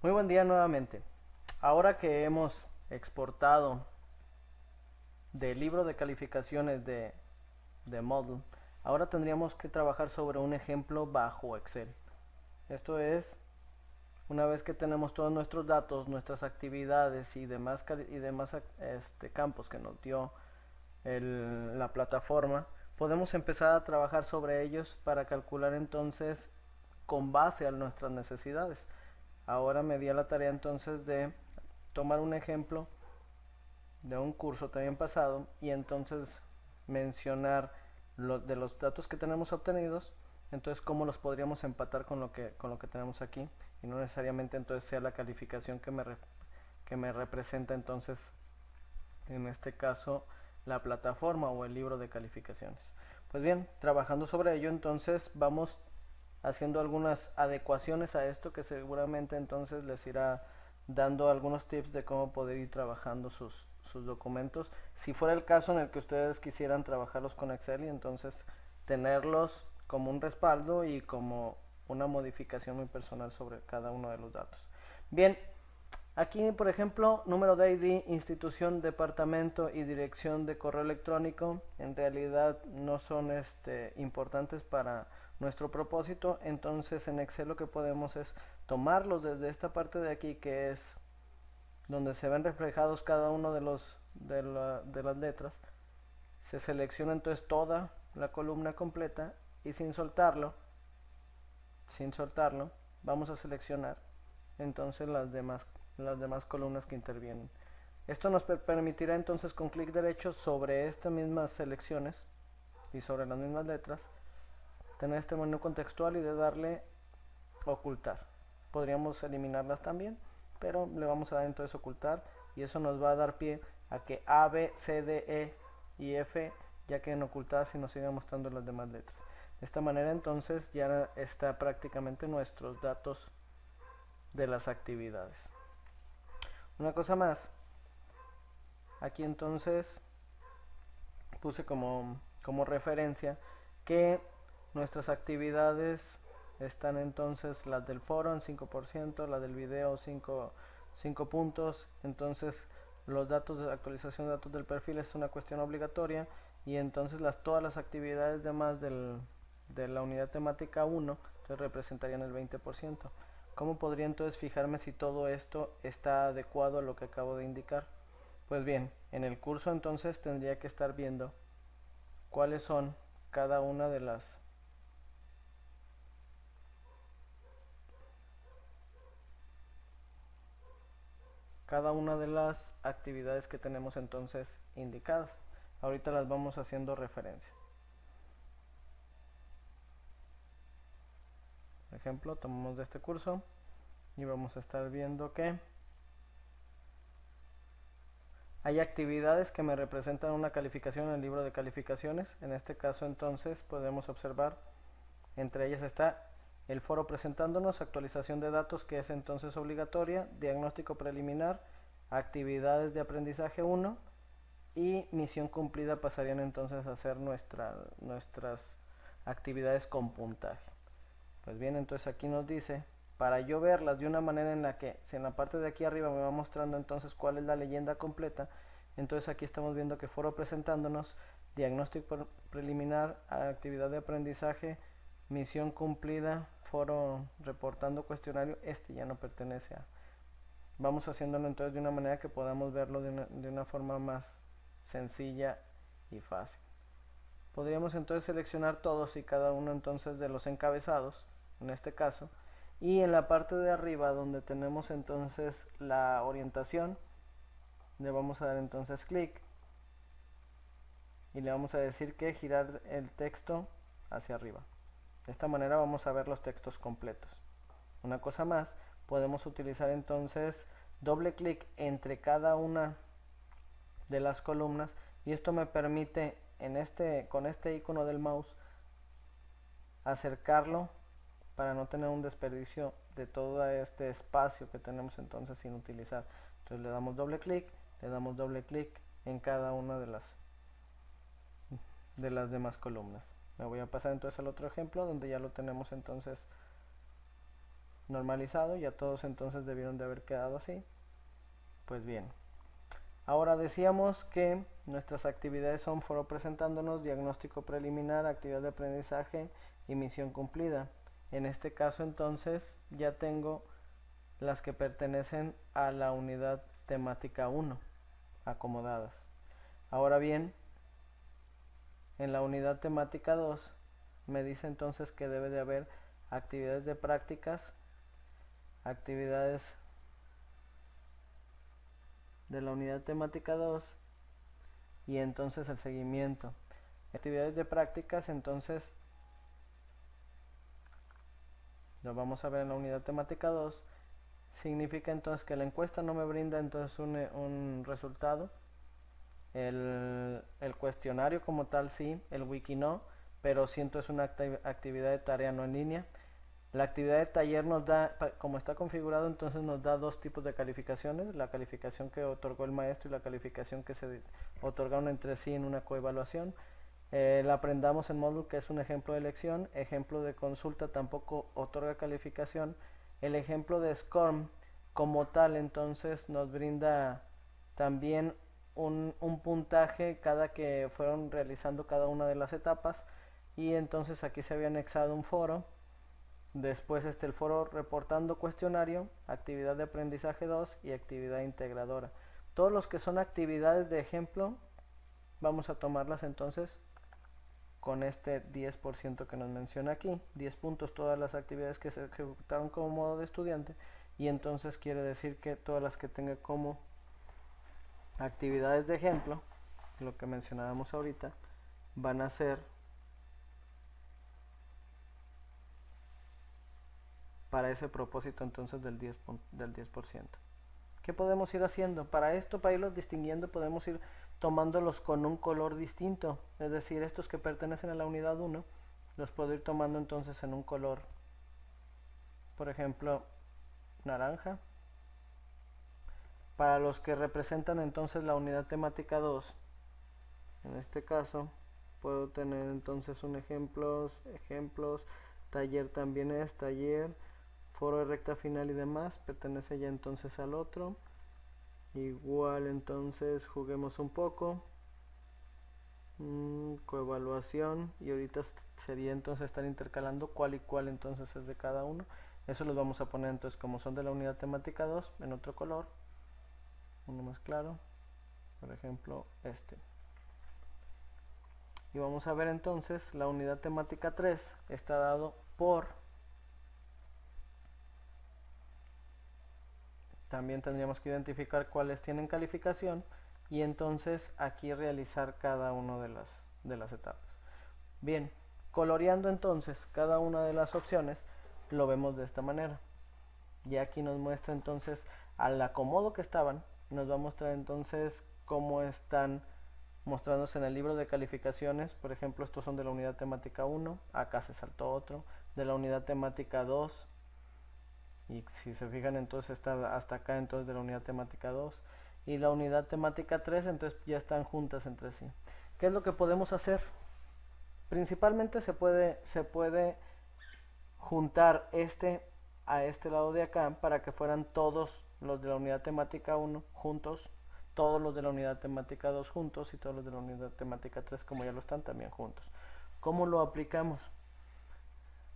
Muy buen día nuevamente. Ahora que hemos exportado del libro de calificaciones de Moodle, ahora tendríamos que trabajar sobre un ejemplo bajo Excel. Esto es, una vez que tenemos todos nuestros datos, nuestras actividades y demás campos que nos dio la plataforma, podemos empezar a trabajar sobre ellos para calcular entonces con base a nuestras necesidades. Ahora me di a la tarea entonces de tomar un ejemplo de un curso también pasado y entonces mencionar de los datos que tenemos obtenidos, entonces cómo los podríamos empatar con lo que tenemos aquí y no necesariamente entonces sea la calificación que me representa entonces en este caso la plataforma o el libro de calificaciones. Pues bien, trabajando sobre ello entonces vamos haciendo algunas adecuaciones a esto que seguramente entonces les irá dando algunos tips de cómo poder ir trabajando sus documentos. Si fuera el caso en el que ustedes quisieran trabajarlos con Excel y entonces tenerlos como un respaldo y como una modificación muy personal sobre cada uno de los datos. Bien, aquí por ejemplo, número de ID, institución, departamento y dirección de correo electrónico en realidad no son importantes para nuestro propósito, entonces en Excel lo que podemos es tomarlos desde esta parte de aquí que es donde se ven reflejados cada uno de las letras. Se selecciona entonces toda la columna completa y sin soltarlo, vamos a seleccionar entonces las demás columnas que intervienen. Esto nos permitirá entonces con clic derecho sobre estas mismas selecciones y sobre las mismas letras tener este menú contextual y de darle ocultar. Podríamos eliminarlas también, pero le vamos a dar entonces ocultar y eso nos va a dar pie a que A, B, C, D, E y F ya queden ocultadas y nos sigan mostrando las demás letras. De esta manera entonces ya está prácticamente nuestros datos de las actividades. Una cosa más, aquí entonces puse como referencia que nuestras actividades están entonces las del foro en 5%, la del video 5 puntos, entonces los datos de actualización de datos del perfil es una cuestión obligatoria y entonces todas las actividades demás de la unidad temática 1 entonces representarían el 20%. ¿Cómo podría entonces fijarme si todo esto está adecuado a lo que acabo de indicar? Pues bien, en el curso entonces tendría que estar viendo cuáles son cada una de las cada una de las actividades que tenemos entonces indicadas. Ahorita las vamos haciendo referencia. Por ejemplo, tomamos de este curso y vamos a estar viendo que hay actividades que me representan una calificación en el libro de calificaciones. En este caso entonces podemos observar, entre ellas está el foro presentándonos, actualización de datos que es entonces obligatoria, diagnóstico preliminar, actividades de aprendizaje 1 y misión cumplida pasarían entonces a ser nuestras actividades con puntaje. Pues bien, entonces aquí nos dice, para yo verlas de una manera en la que si en la parte de aquí arriba me va mostrando entonces cuál es la leyenda completa, entonces aquí estamos viendo que foro presentándonos, diagnóstico preliminar, actividad de aprendizaje, misión cumplida, foro reportando cuestionario, este ya no pertenece a. Vamos haciéndolo entonces de una manera que podamos verlo de una forma más sencilla y fácil. Podríamos entonces seleccionar todos y cada uno entonces de los encabezados, en este caso, y en la parte de arriba donde tenemos entonces la orientación, le vamos a dar entonces clic y le vamos a decir que girar el texto hacia arriba. De esta manera vamos a ver los textos completos. Una cosa más, podemos utilizar entonces doble clic entre cada una de las columnas y esto me permite con este icono del mouse acercarlo para no tener un desperdicio de todo este espacio que tenemos entonces sin utilizar. Entonces le damos doble clic en cada una de las demás columnas. Me voy a pasar entonces al otro ejemplo donde ya lo tenemos entonces normalizado, ya todos entonces debieron de haber quedado así. Pues bien, ahora decíamos que nuestras actividades son foro presentándonos, diagnóstico preliminar, actividad de aprendizaje y misión cumplida. En este caso entonces ya tengo las que pertenecen a la unidad temática 1 acomodadas. Ahora bien, en la unidad temática 2 me dice entonces que debe de haber actividades de prácticas, actividades de la unidad temática 2 y entonces el seguimiento. Actividades de prácticas, entonces lo vamos a ver en la unidad temática 2. Significa entonces que la encuesta no me brinda entonces un resultado. El cuestionario como tal sí, el wiki no, pero sí entonces una actividad de tarea no en línea. La actividad de taller nos da, como está configurado, entonces nos da dos tipos de calificaciones, la calificación que otorgó el maestro y la calificación que se otorgaron entre sí en una coevaluación. La aprendamos en Moodle, que es un ejemplo de lección. Ejemplo de consulta tampoco otorga calificación. El ejemplo de SCORM como tal entonces nos brinda también un puntaje cada que fueron realizando cada una de las etapas, y entonces aquí se había anexado un foro. Después el foro reportando cuestionario, actividad de aprendizaje 2 y actividad integradora. Todos los que son actividades de ejemplo vamos a tomarlas entonces con este 10% que nos menciona aquí, 10 puntos todas las actividades que se ejecutaron como modo de estudiante, y entonces quiere decir que todas las que tenga como actividades de ejemplo, lo que mencionábamos ahorita, van a ser para ese propósito entonces del 10%. ¿Qué podemos ir haciendo? Para esto, para irlos distinguiendo, podemos ir tomándolos con un color distinto. Es decir, estos que pertenecen a la unidad 1, los puedo ir tomando entonces en un color, por ejemplo, naranja. Para los que representan entonces la unidad temática 2, en este caso, puedo tener entonces un ejemplos, taller también es taller, foro de recta final y demás, pertenece ya entonces al otro. Igual entonces juguemos un poco, coevaluación, y ahorita sería entonces estar intercalando cuál y cuál entonces es de cada uno. Eso los vamos a poner entonces como son de la unidad temática 2 en otro color, uno más claro, por ejemplo este. Y vamos a ver entonces la unidad temática 3 está dado por, también tendríamos que identificar cuáles tienen calificación y entonces aquí realizar cada una de las etapas. Bien, coloreando entonces cada una de las opciones lo vemos de esta manera. Y aquí nos muestra entonces al acomodo que estaban, nos va a mostrar entonces cómo están mostrándose en el libro de calificaciones. Por ejemplo, estos son de la unidad temática 1, acá se saltó otro, de la unidad temática 2, y si se fijan entonces está hasta acá entonces de la unidad temática 2, y la unidad temática 3 entonces ya están juntas entre sí. ¿Qué es lo que podemos hacer? Principalmente se puede juntar a este lado de acá para que fueran todos los de la unidad temática 1 juntos, todos los de la unidad temática 2 juntos y todos los de la unidad temática 3 como ya lo están también juntos. ¿Cómo lo aplicamos?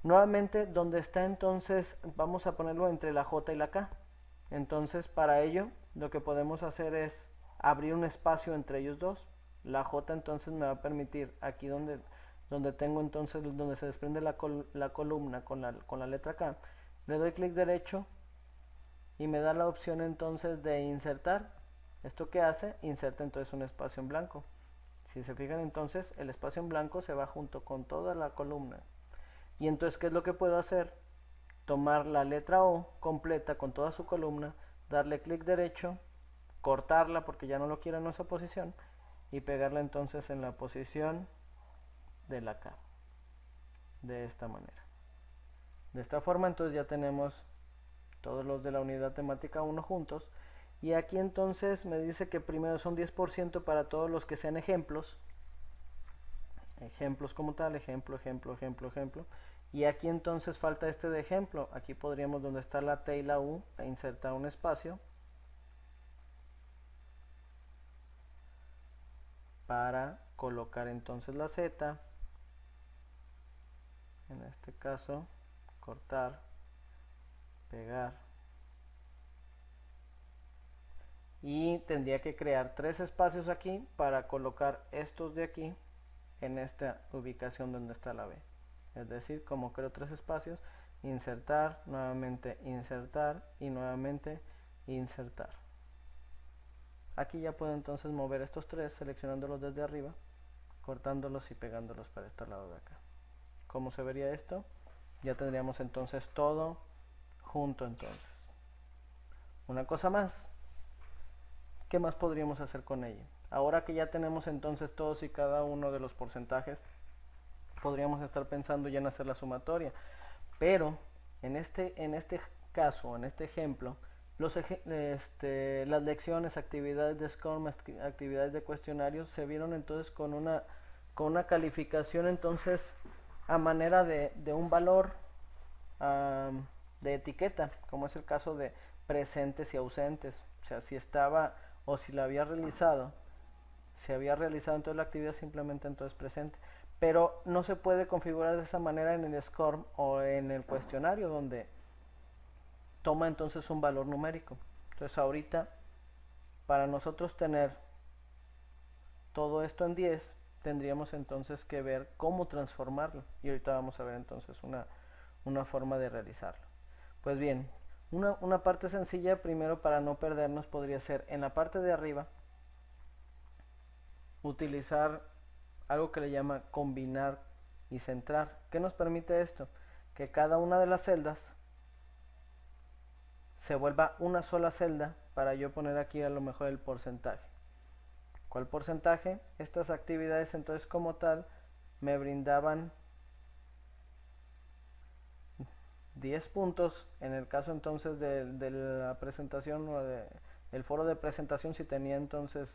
Nuevamente, donde está entonces, vamos a ponerlo entre la J y la K. Entonces, para ello, lo que podemos hacer es abrir un espacio entre ellos dos. La J entonces me va a permitir, aquí donde tengo entonces, donde se desprende la columna con la letra K, le doy clic derecho y me da la opción entonces de insertar. ¿Esto qué hace? Inserta entonces un espacio en blanco. Si se fijan entonces, el espacio en blanco se va junto con toda la columna. Y entonces, ¿qué es lo que puedo hacer? Tomar la letra O completa con toda su columna, darle clic derecho, cortarla porque ya no lo quiero en esa posición, y pegarla entonces en la posición de la K. De esta manera. De esta forma entonces ya tenemos todos los de la unidad temática 1 juntos. Y aquí entonces me dice que primero son 10% para todos los que sean ejemplos. Ejemplos como tal, ejemplo. Y aquí entonces falta este de ejemplo. Aquí podríamos, donde está la T y la U, insertar un espacio para colocar entonces la Z. En este caso, cortar, pegar. Y tendría que crear 3 espacios aquí para colocar estos de aquí en esta ubicación donde está la B. Es decir, como creo 3 espacios, insertar, nuevamente insertar y nuevamente insertar. Aquí ya puedo entonces mover estos 3 seleccionándolos desde arriba, cortándolos y pegándolos para este lado de acá. ¿Cómo se vería esto? Ya tendríamos entonces todo junto entonces. Una cosa más, ¿qué más podríamos hacer con ella? Ahora que ya tenemos entonces todos y cada uno de los porcentajes, podríamos estar pensando ya en hacer la sumatoria. Pero en este caso, en este ejemplo, las lecciones, actividades de SCORM, actividades de cuestionarios se vieron entonces con una calificación entonces a manera de un valor de etiqueta, como es el caso de presentes y ausentes. O sea, si estaba o si la había realizado, se había realizado entonces la actividad, simplemente entonces presente. Pero no se puede configurar de esa manera en el SCORM o en el cuestionario, donde toma entonces un valor numérico. Entonces ahorita, para nosotros tener todo esto en 10, tendríamos entonces que ver cómo transformarlo. Y ahorita vamos a ver entonces una forma de realizarlo. Pues bien, una parte sencilla, primero para no perdernos, podría ser en la parte de arriba utilizar algo que le llama combinar y centrar. ¿Qué nos permite esto? Que cada una de las celdas se vuelva una sola celda para yo poner aquí a lo mejor el porcentaje. ¿Cuál porcentaje? Estas actividades entonces como tal me brindaban 10 puntos en el caso entonces de la presentación o del foro de presentación, si tenía entonces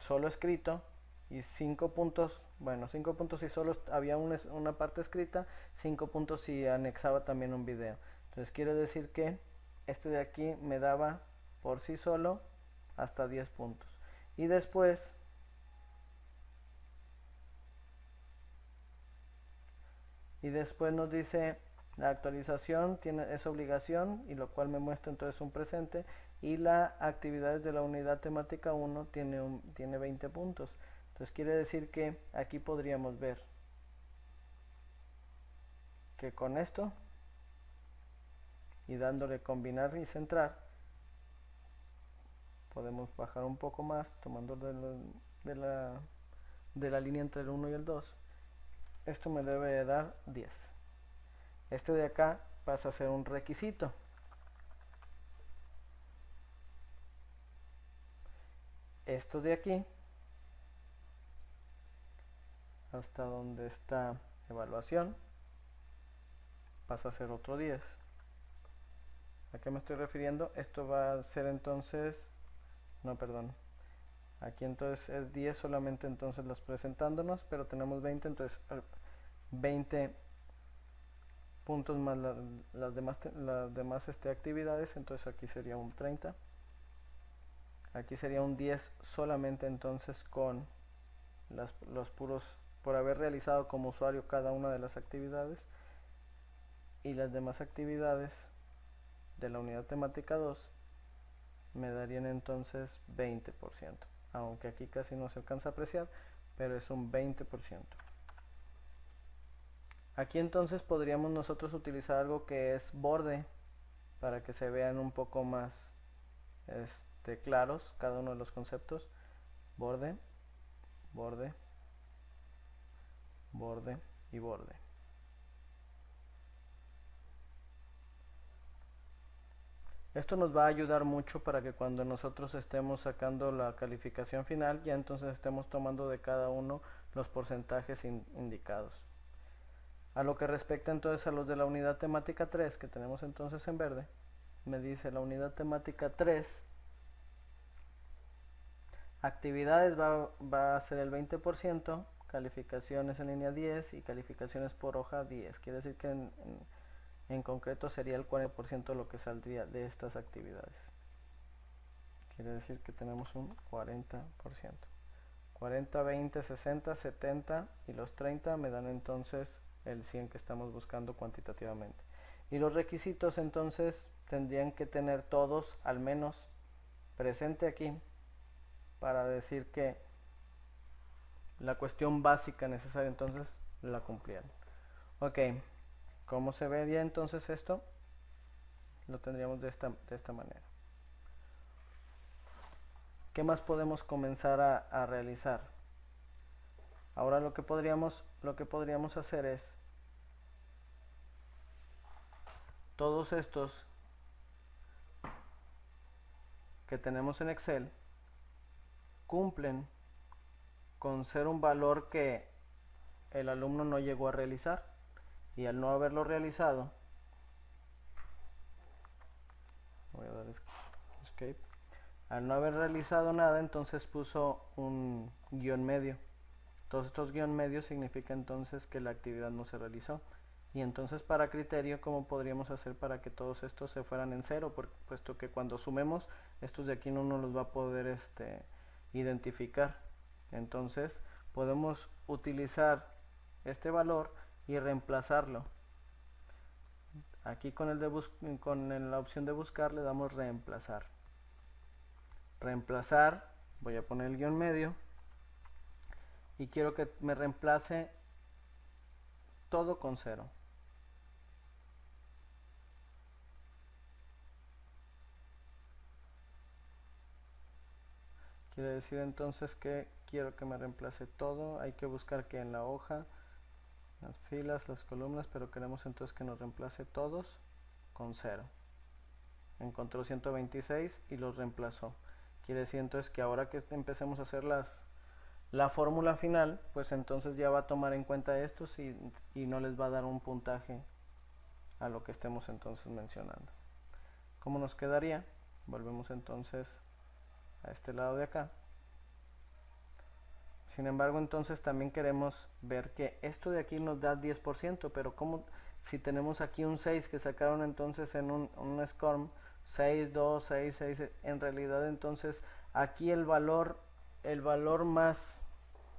solo escrito, y 5 puntos, bueno, 5 puntos si solo había una parte escrita, 5 puntos si anexaba también un video. Entonces quiere decir que este de aquí me daba por sí solo hasta 10 puntos. Y después nos dice la actualización es obligación, y lo cual me muestra entonces un presente, y la actividades de la unidad temática 1 tiene 20 puntos. Entonces quiere decir que aquí podríamos ver que con esto y dándole combinar y centrar podemos bajar un poco más, tomando de la línea entre el 1 y el 2. Esto me debe de dar 10. Este de acá pasa a ser un requisito. Esto de aquí, hasta donde está evaluación, pasa a ser otro 10. ¿A qué me estoy refiriendo? Esto va a ser entonces, no, perdón, aquí entonces es 10 solamente entonces los presentándonos, pero tenemos 20, entonces 20 puntos más las demás actividades, entonces aquí sería un 30. Aquí sería un 10 solamente entonces con los puros, por haber realizado como usuario cada una de las actividades, y las demás actividades de la unidad temática 2 me darían entonces 20%, aunque aquí casi no se alcanza a apreciar, pero es un 20%. Aquí entonces podríamos nosotros utilizar algo que es borde, para que se vean un poco más claros cada uno de los conceptos. Borde, borde, borde y borde. Esto nos va a ayudar mucho para que cuando nosotros estemos sacando la calificación final, ya entonces estemos tomando de cada uno los porcentajes indicados. A lo que respecta entonces a los de la unidad temática 3, que tenemos entonces en verde, me dice la unidad temática 3, actividades va a ser el 20%, calificaciones en línea 10 y calificaciones por hoja 10. Quiere decir que en concreto sería el 40% lo que saldría de estas actividades. Quiere decir que tenemos un 40%. 40, 20, 60, 70 y los 30 me dan entonces el 100 que estamos buscando cuantitativamente. Y los requisitos entonces tendrían que tener todos al menos presente aquí para decir que la cuestión básica necesaria entonces la cumplieron. Ok, ¿cómo se vería entonces esto? Lo tendríamos de esta manera. ¿Qué más podemos comenzar a realizar? Ahora lo que podríamos hacer es todos estos que tenemos en Excel cumplen con ser un valor que el alumno no llegó a realizar, y al no haberlo realizado, voy a dar escape, al no haber realizado nada, entonces puso un guión medio. Todos estos guión medios significa entonces que la actividad no se realizó. Y entonces, para criterio, ¿cómo podríamos hacer para que todos estos se fueran en cero? Puesto que cuando sumemos, estos de aquí no nos los va a poder identificar. Entonces podemos utilizar este valor y reemplazarlo. Aquí con la opción de buscar le damos reemplazar. Reemplazar, voy a poner el guión medio y quiero que me reemplace todo con 0. Quiere decir entonces que quiero que me reemplace todo. Hay que buscar que en la hoja, las filas, las columnas, pero queremos entonces que nos reemplace todos con 0. Encontró 126 y los reemplazó. Quiere decir entonces que ahora que empecemos a hacer la fórmula final, pues entonces ya va a tomar en cuenta estos y no les va a dar un puntaje a lo que estemos entonces mencionando. ¿Cómo nos quedaría? Volvemos entonces a este lado de acá. Sin embargo, entonces también queremos ver que esto de aquí nos da 10%, pero como si tenemos aquí un 6 que sacaron entonces en un SCORM, 6, 2, 6, 6, en realidad entonces aquí el valor más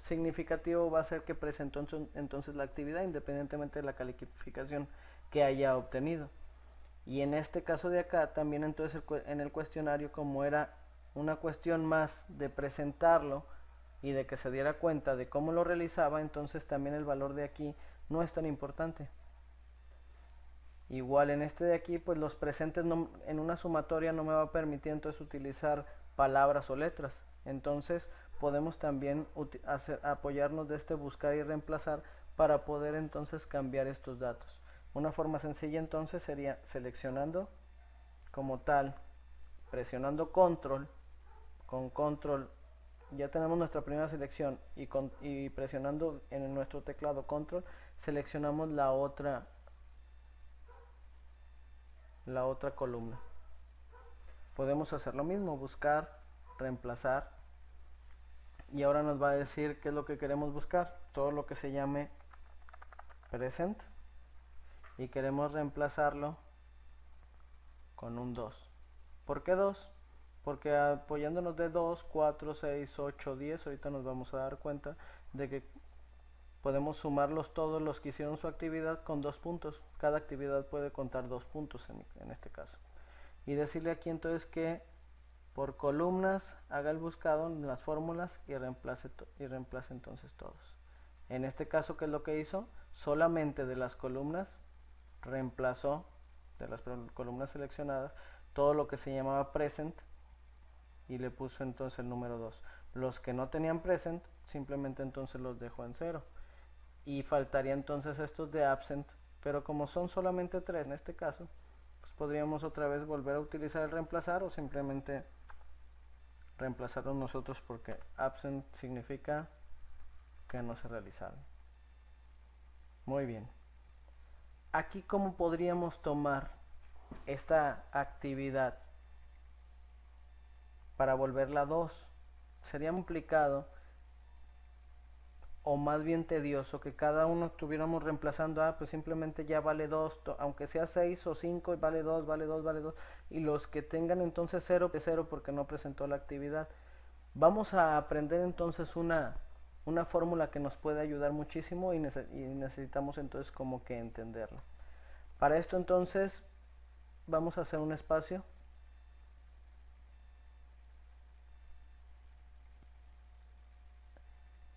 significativo va a ser que presentó entonces la actividad independientemente de la calificación que haya obtenido. Y en este caso de acá también entonces en el cuestionario, como era una cuestión más de presentarlo y de que se diera cuenta de cómo lo realizaba, entonces también el valor de aquí no es tan importante. Igual en este de aquí, pues los presentes en una sumatoria no me va a permitir entonces utilizar palabras o letras. Entonces podemos también apoyarnos de este buscar y reemplazar para poder entonces cambiar estos datos. Una forma sencilla entonces sería seleccionando como tal, presionando control, con control ya tenemos nuestra primera selección y presionando en nuestro teclado control seleccionamos la otra columna. Podemos hacer lo mismo, buscar, reemplazar, y ahora nos va a decir qué es lo que queremos buscar, todo lo que se llame present, y queremos reemplazarlo con un 2. ¿Por qué 2? Porque apoyándonos de 2, 4, 6, 8, 10, ahorita nos vamos a dar cuenta de que podemos sumarlos todos los que hicieron su actividad con 2 puntos. Cada actividad puede contar 2 puntos en este caso. Y decirle aquí entonces que por columnas haga el buscado en las fórmulas y reemplace entonces todos. En este caso, ¿qué es lo que hizo? Solamente de las columnas reemplazó, de las columnas seleccionadas, todo lo que se llamaba present y le puso entonces el número 2. Los que no tenían present simplemente entonces los dejó en 0. Y faltaría entonces estos de absent, pero como son solamente 3 en este caso, pues podríamos otra vez volver a utilizar el reemplazar o simplemente reemplazarlos nosotros, porque absent significa que no se realizaron. Muy bien. Aquí, ¿cómo podríamos tomar esta actividad para volverla 2? Sería complicado o más bien tedioso, que cada uno estuviéramos reemplazando, pues simplemente ya vale 2, aunque sea 6 o 5, vale 2, vale 2, vale 2, y los que tengan entonces 0, pues 0 porque no presentó la actividad. Vamos a aprender entonces una fórmula que nos puede ayudar muchísimo y necesitamos entonces como que entenderla. Para esto entonces vamos a hacer un espacio.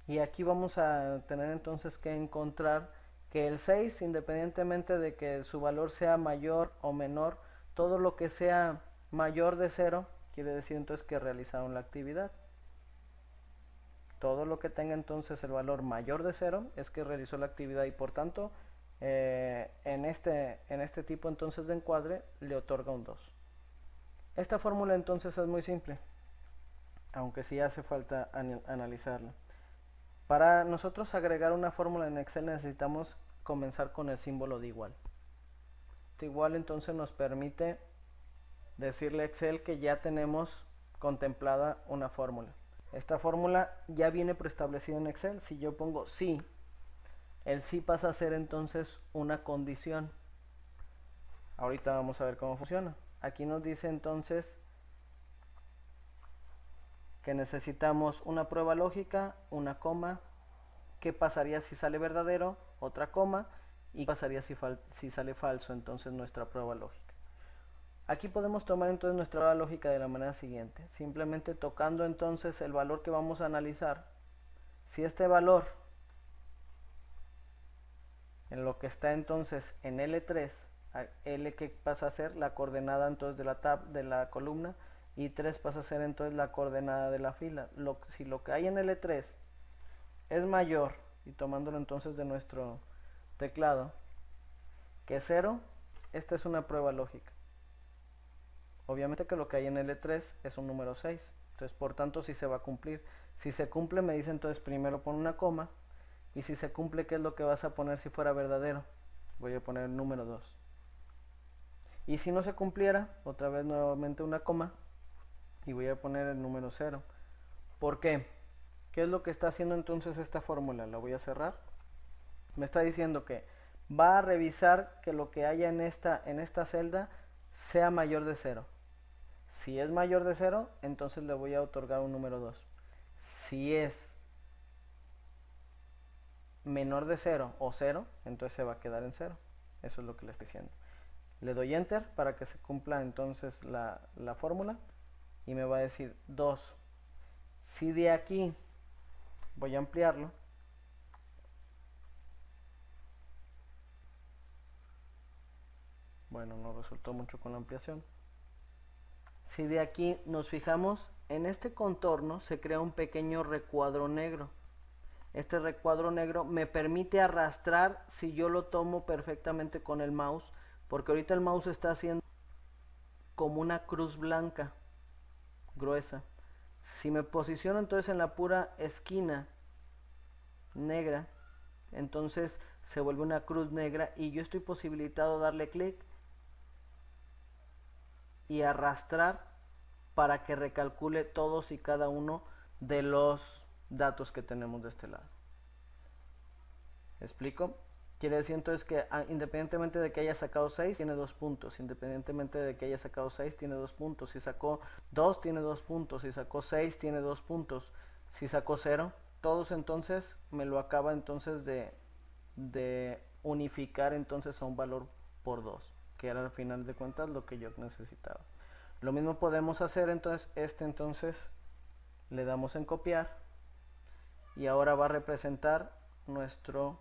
Y aquí vamos a tener entonces que encontrar que el 6, independientemente de que su valor sea mayor o menor, todo lo que sea mayor de 0, quiere decir entonces que realizaron la actividad. Todo lo que tenga entonces el valor mayor de 0 es que realizó la actividad y por tanto en este tipo entonces de encuadre le otorga un 2. Esta fórmula entonces es muy simple, aunque sí hace falta analizarla. Para nosotros agregar una fórmula en Excel necesitamos comenzar con el símbolo de igual. Este igual entonces nos permite decirle a Excel que ya tenemos contemplada una fórmula. Esta fórmula ya viene preestablecida en Excel. Si yo pongo sí, el sí pasa a ser entonces una condición. Ahorita vamos a ver cómo funciona. Aquí nos dice entonces que necesitamos una prueba lógica, una coma, qué pasaría si sale verdadero, otra coma, y qué pasaría si sale falso, entonces nuestra prueba lógica. Aquí podemos tomar entonces nuestra prueba lógica de la manera siguiente, simplemente tocando entonces el valor que vamos a analizar. Si este valor, en lo que está entonces en L3, L que pasa a ser la coordenada entonces de la columna, y 3 pasa a ser entonces la coordenada de la fila. Si lo que hay en L3 es mayor, y tomándolo entonces de nuestro teclado, que 0, esta es una prueba lógica. Obviamente que lo que hay en L3 es un número 6, entonces por tanto sí se va a cumplir. Si se cumple me dice entonces primero pon una coma, y si se cumple, ¿qué es lo que vas a poner si fuera verdadero? Voy a poner el número 2. Y si no se cumpliera, otra vez nuevamente una coma, y voy a poner el número 0. ¿Por qué? ¿Qué es lo que está haciendo entonces esta fórmula? La voy a cerrar. Me está diciendo que va a revisar que lo que haya en esta celda sea mayor de 0. Si es mayor de 0, entonces le voy a otorgar un número 2. Si es menor de 0 o 0, entonces se va a quedar en 0. Eso es lo que le estoy diciendo. Le doy enter para que se cumpla entonces la fórmula y me va a decir 2. Si de aquí voy a ampliarlo, bueno, no resultó mucho con la ampliación. Si de aquí nos fijamos, en este contorno se crea un pequeño recuadro negro. Este recuadro negro me permite arrastrar si yo lo tomo perfectamente con el mouse, porque ahorita el mouse está haciendo como una cruz blanca gruesa. Si me posiciono entonces en la pura esquina negra, entonces se vuelve una cruz negra y yo estoy posibilitado darle clic y arrastrar para que recalcule todos y cada uno de los datos que tenemos de este lado. ¿Explico? Quiere decir entonces que independientemente de que haya sacado 6, tiene 2 puntos. Independientemente de que haya sacado 6, tiene 2 puntos. Si sacó 2, tiene 2 puntos. Si sacó 6, tiene 2 puntos. Si sacó 0, todos entonces me lo acaba entonces de unificar entonces a un valor por 2, que era al final de cuentas lo que yo necesitaba. Lo mismo podemos hacer entonces, entonces le damos en copiar y ahora va a representar nuestro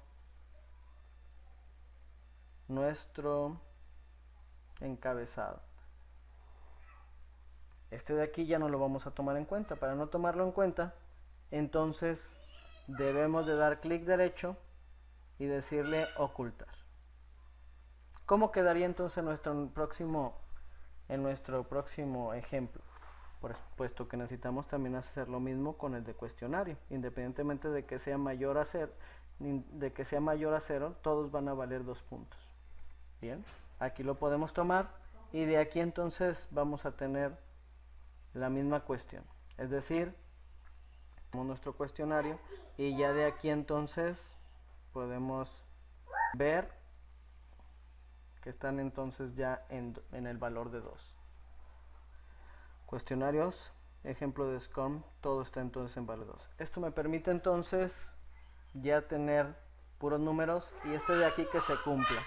encabezado. Este de aquí ya no lo vamos a tomar en cuenta. Para no tomarlo en cuenta, entonces debemos de dar clic derecho y decirle ocultar. ¿Cómo quedaría entonces en nuestro próximo ejemplo? Puesto que necesitamos también hacer lo mismo con el de cuestionario. Independientemente de que sea mayor a 0, todos van a valer 2 puntos. Bien, aquí lo podemos tomar y de aquí entonces vamos a tener la misma cuestión. Es decir, nuestro cuestionario y ya de aquí entonces podemos ver que están entonces ya en el valor de 2. Cuestionarios, ejemplo de SCORM, todo está entonces en valor 2. Esto me permite entonces ya tener puros números y este de aquí que se cumpla.